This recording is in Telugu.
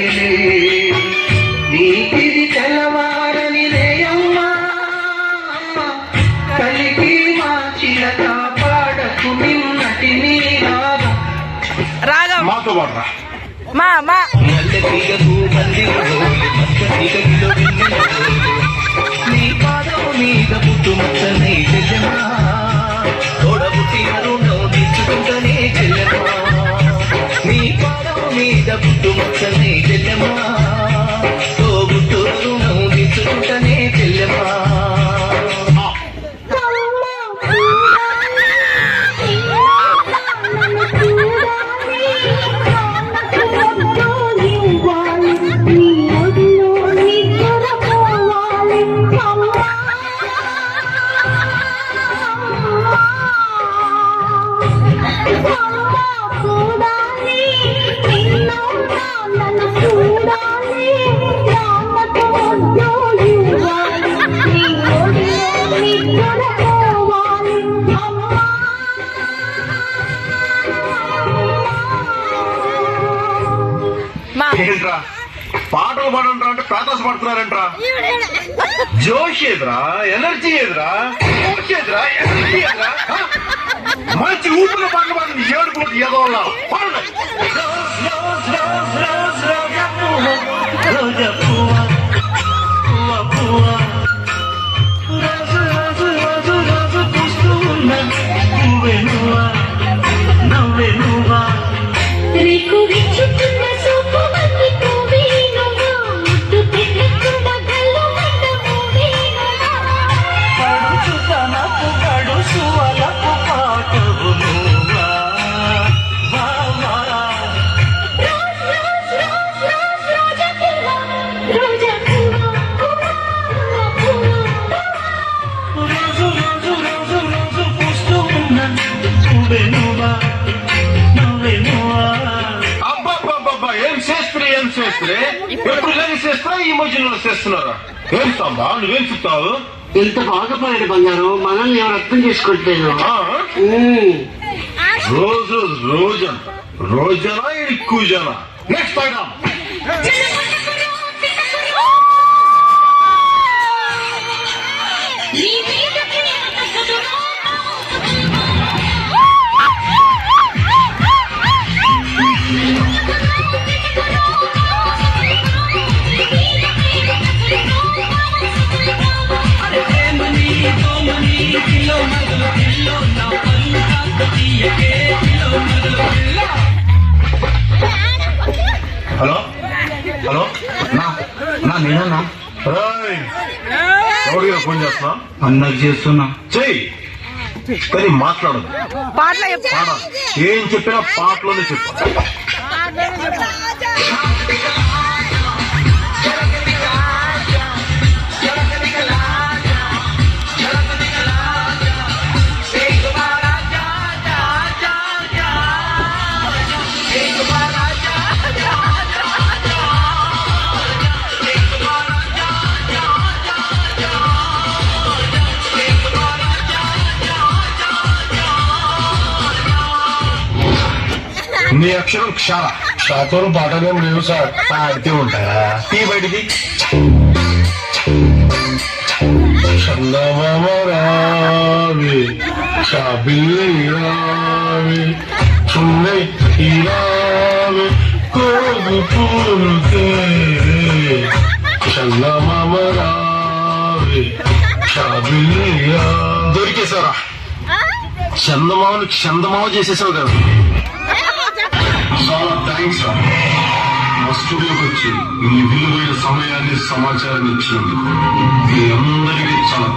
గాలిలే నీకిది తెల్లవారని రేయమ్మా కలిగి మార్చిన కాపాడకు నిన్నటి నీ రాగం మాతో పాడరా మా నల్ల తీగకు నీ పాదం మీద పుట్టుమచ్చనే చెల్లెమా తోడబుట్టి అరుణం తీసుకుంటనే చెల్లెమా నీ పాదం మీద పుట్టుమచ్చనే చెల్లెమా తోబుట్టు అరుణం తీసుకుంటనే చెల్లెమా ఏంట్రా పాటలు పాడంట్రా అంటే ప్రాతాస పడుతున్నారంట్రా జోష్ ఏదిరా ఎనర్జీ ఏదిరా మంచి ఊపిరి పాటలు పాడండి ఏడుపు ఏదో ఎప్పుడు లేని చేస్తా ఈ మధ్యలో చేస్తున్నారా ఏం సాంబా నువ్వేం చెప్తావు ఇంత బాగా పాడాడు బంగారు మనల్ని ఎవరు అర్థం చేసుకోవట్లేదు రోజనా ఎక్కువ జన నెక్స్ట్ ఐటమ్ హలో హలో నా నేనన్నా ఎవరిగా ఫోన్ చేస్తున్నా అన్నకు చేస్తున్నా చెయ్యి కానీ మాట్లాడదు ఏం చెప్పినా పాటలోనే చెప్పు నీ అక్షరం క్షార నాతో పాటలేం లేవు సార్ పాడితే ఉంటాయా టీ బయటికి చందమామ రావి షాబిల్లి రావి చున్నై రావి కోగు పూలు తేరే చందమామ రావి షాబిల్లి దొరికేశారా చందమామను చందమామ చేసేసావు కదా చాలా థ్యాంక్స్ సార్ మా స్టూడియోకి వచ్చి ఈ విలువైన సమయాన్ని సమాచారాన్ని ఇచ్చినందుకు మీ అందరికీ చాలా